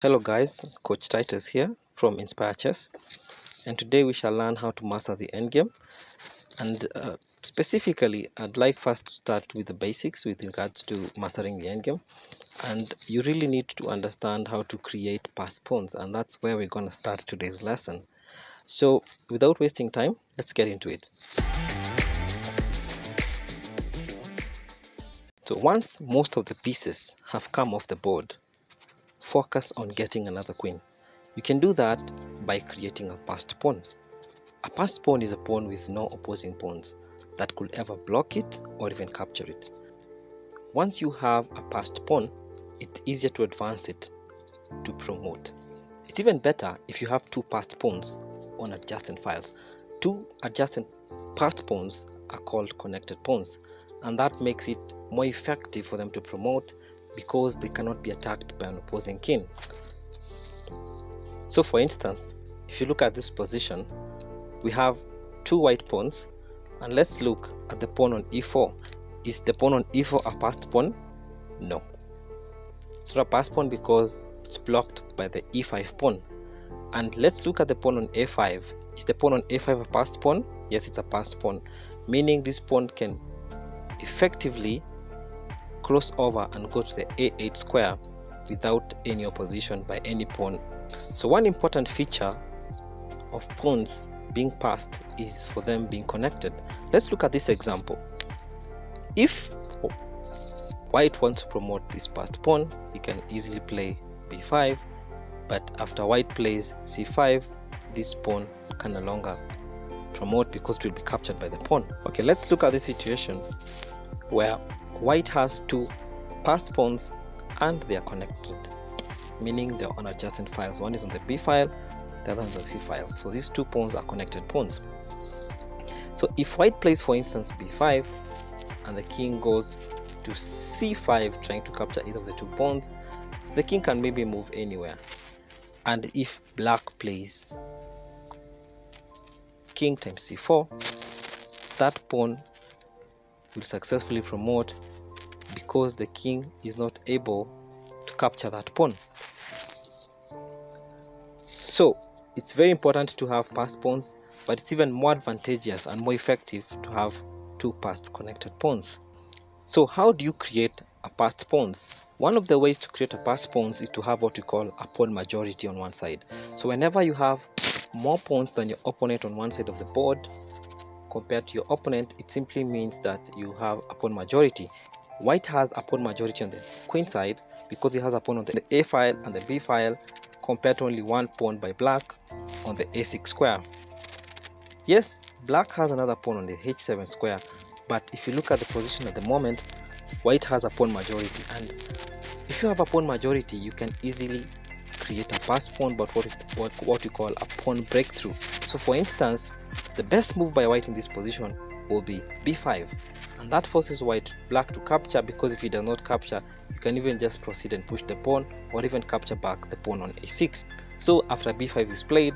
Hello guys, Coach Titus here from Inspire Chess, and today we shall learn how to master the endgame. And specifically, I'd like first to start with the basics with regards to mastering the endgame. And you really need to understand how to create passed pawns, and that's where we're going to start today's lesson. So, without wasting time, let's get into it. So, once most of the pieces have come off the board, focus on getting another queen. You can do that by creating a passed pawn. A passed pawn is a pawn with no opposing pawns that could ever block it or even capture it. Once you have a passed pawn, it's easier to advance it to promote. It's even better if you have two passed pawns on adjacent files. Two adjacent passed pawns are called connected pawns, and that makes it more effective for them to promote because they cannot be attacked by an opposing king. So for instance, if you look at this position, we have two white pawns, and let's look at the pawn on e4. Is the pawn on e4 a passed pawn? No, it's not a passed pawn because it's blocked by the e5 pawn. And let's look at the pawn on a5. Is the pawn on a5 a passed pawn? Yes, it's a passed pawn, meaning this pawn can effectively cross over and go to the a8 square without any opposition by any pawn. So one important feature of pawns being passed is for them being connected. Let's look at this example. If white wants to promote this passed pawn, he can easily play b5, but after white plays c5, this pawn can no longer promote because it will be captured by the pawn. Okay, let's look at this situation where white has two passed pawns and they are connected, meaning they're on adjacent files. One is on the b file, the other is on the c file. So these two pawns are connected pawns. So if white plays, for instance, b5 and the king goes to c5 trying to capture either of the two pawns, the king can maybe move anywhere. And if black plays king times c4, that pawn will successfully promote because the king is not able to capture that pawn. So it's very important to have passed pawns, but it's even more advantageous and more effective to have two passed connected pawns. So how do you create a passed pawns? One of the ways to create a passed pawns is to have what we call a pawn majority on one side. So whenever you have more pawns than your opponent on one side of the board compared to your opponent, it simply means that you have a pawn majority. White has a pawn majority on the queen side because he has a pawn on the a file and the b file, compared to only one pawn by black on the a6 square. Yes, black has another pawn on the h7 square, but if you look at the position at the moment, white has a pawn majority, and if you have a pawn majority, you can easily create a passed pawn, but what we call a pawn breakthrough. So for instance, the best move by white in this position will be b5, and that forces black to capture, because if he does not capture, you can even just proceed and push the pawn or even capture back the pawn on a6. So after b5 is played,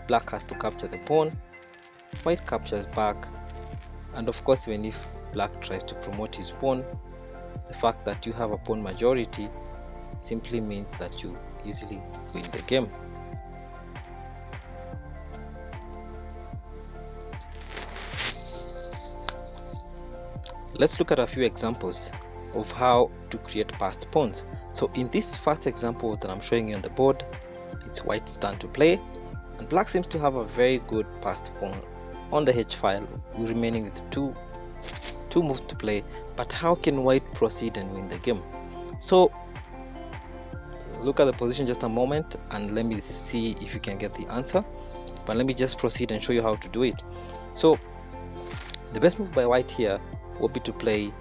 black has to capture the pawn, white captures back, and of course even if black tries to promote his pawn, the fact that you have a pawn majority simply means that you easily win the game. Let's look at a few examples of how to create passed pawns. So in this first example that I'm showing you on the board, it's white's turn to play, and black seems to have a very good passed pawn on the h file, remaining with two moves to play. But how can white proceed and win the game? So look at the position just a moment and let me see if you can get the answer, but let me just proceed and show you how to do it. So the best move by white here will be to play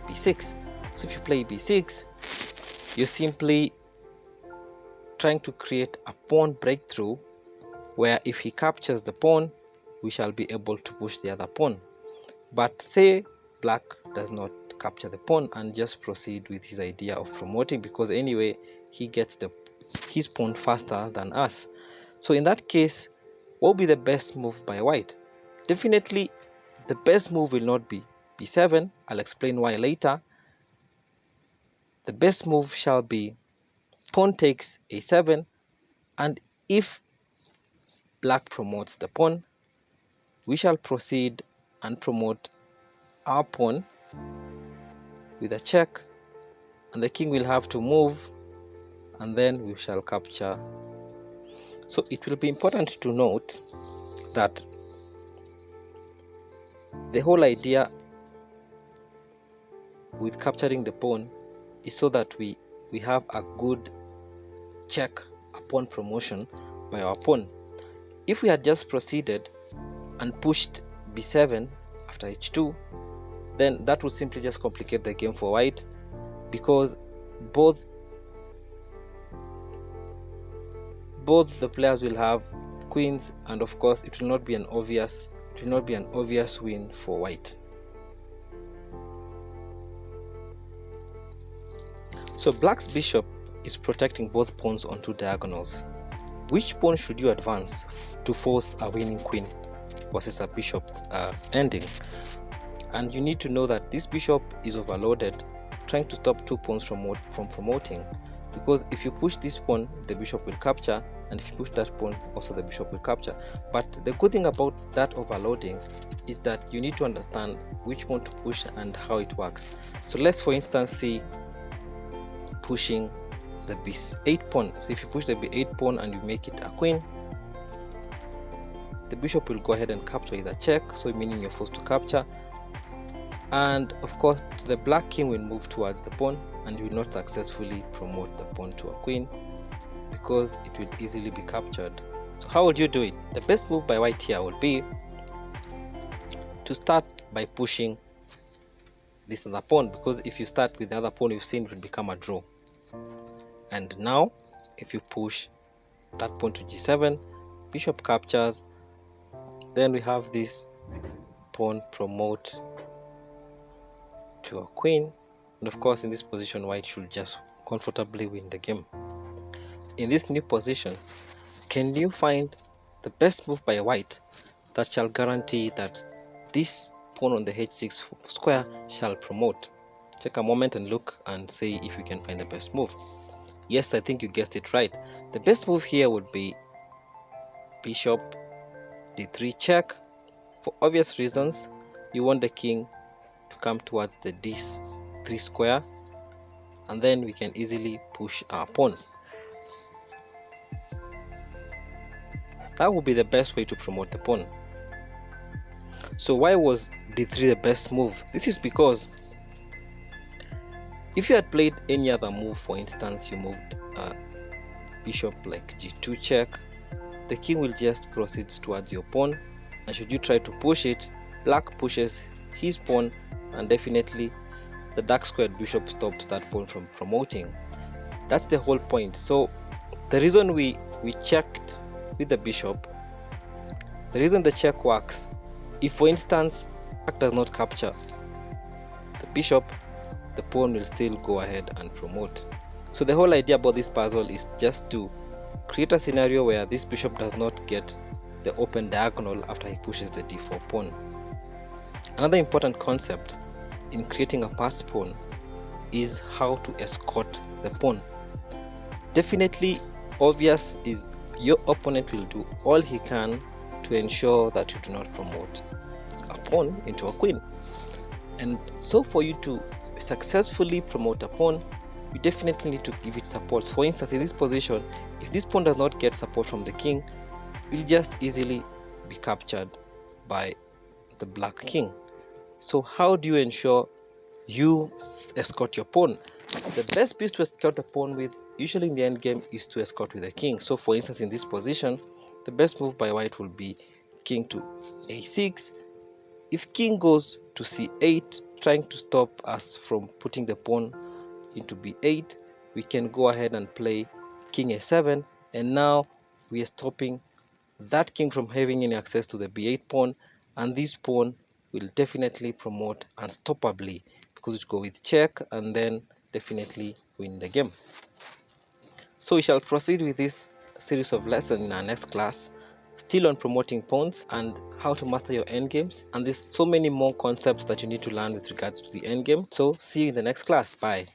b6. So if you play b6, you're simply trying to create a pawn breakthrough where if he captures the pawn, we shall be able to push the other pawn. But say black does not capture the pawn and just proceed with his idea of promoting, because anyway he gets his pawn faster than us. So in that case, what will be the best move by white? Definitely the best move will not be b7. I'll explain why later. The best move shall be pawn takes a7, and if black promotes the pawn, we shall proceed and promote our pawn with a check, and the king will have to move, and then we shall capture. So it will be important to note that the whole idea with capturing the pawn is so that we have a good check upon promotion by our pawn. If we had just proceeded and pushed b7 after h2, then that would simply just complicate the game for white, because both the players will have queens, and of course it will not be an obvious win for white. So black's bishop is protecting both pawns on two diagonals. Which pawn should you advance to force a winning queen versus a bishop ending? And you need to know that this bishop is overloaded, trying to stop two pawns from promoting, because if you push this pawn, the bishop will capture, and if you push that pawn, also the bishop will capture. But the good thing about that overloading is that you need to understand which pawn to push and how it works. So let's for instance see pushing the b8 pawn. So if you push the b8 pawn and you make it a queen, the bishop will go ahead and capture with a check, so meaning you're forced to capture. And of course the black king will move towards the pawn, and you will not successfully promote the pawn to a queen because it will easily be captured. So how would you do it? The best move by white here would be to start by pushing this other pawn, because if you start with the other pawn, you've seen it will become a draw. And now if you push that pawn to g7, bishop captures, then we have this pawn promote to a queen, and of course in this position white should just comfortably win the game. In this new position, can you find the best move by white that shall guarantee that this pawn on the h6 square shall promote? Take a moment and look and see if you can find the best move. Yes, I think you guessed it right. The best move here would be bishop d3 check. For obvious reasons, you want the king to come towards the d3 square, and then we can easily push our pawn. That would be the best way to promote the pawn. So why was d3 the best move? This is because if you had played any other move, for instance you moved bishop like g2 check, the king will just proceed towards your pawn, and should you try to push it, black pushes his pawn, and definitely the dark squared bishop stops that pawn from promoting. That's the whole point. So the reason we checked with the bishop, the reason the check works, if for instance black does not capture the bishop, the pawn will still go ahead and promote. So the whole idea about this puzzle is just to create a scenario where this bishop does not get the open diagonal after he pushes the d4 pawn. Another important concept in creating a passed pawn is how to escort the pawn. Definitely obvious is your opponent will do all he can to ensure that you do not promote a pawn into a queen. And so for you to successfully promote a pawn, you definitely need to give it support. For instance, in this position, if this pawn does not get support from the king, it will just easily be captured by the black king. So how do you ensure you escort your pawn? The best piece to escort the pawn with, usually in the end game, is to escort with the king. So for instance, in this position, the best move by white will be king to a6. If king goes to c8, trying to stop us from putting the pawn into b8, we can go ahead and play king a7, and now we are stopping that king from having any access to the b8 pawn, and this pawn will definitely promote unstoppably because it go with check and then definitely win the game. So we shall proceed with this series of lessons in our next class, still on promoting pawns and how to master your endgames, and there's so many more concepts that you need to learn with regards to the endgame. So see you in the next class. Bye.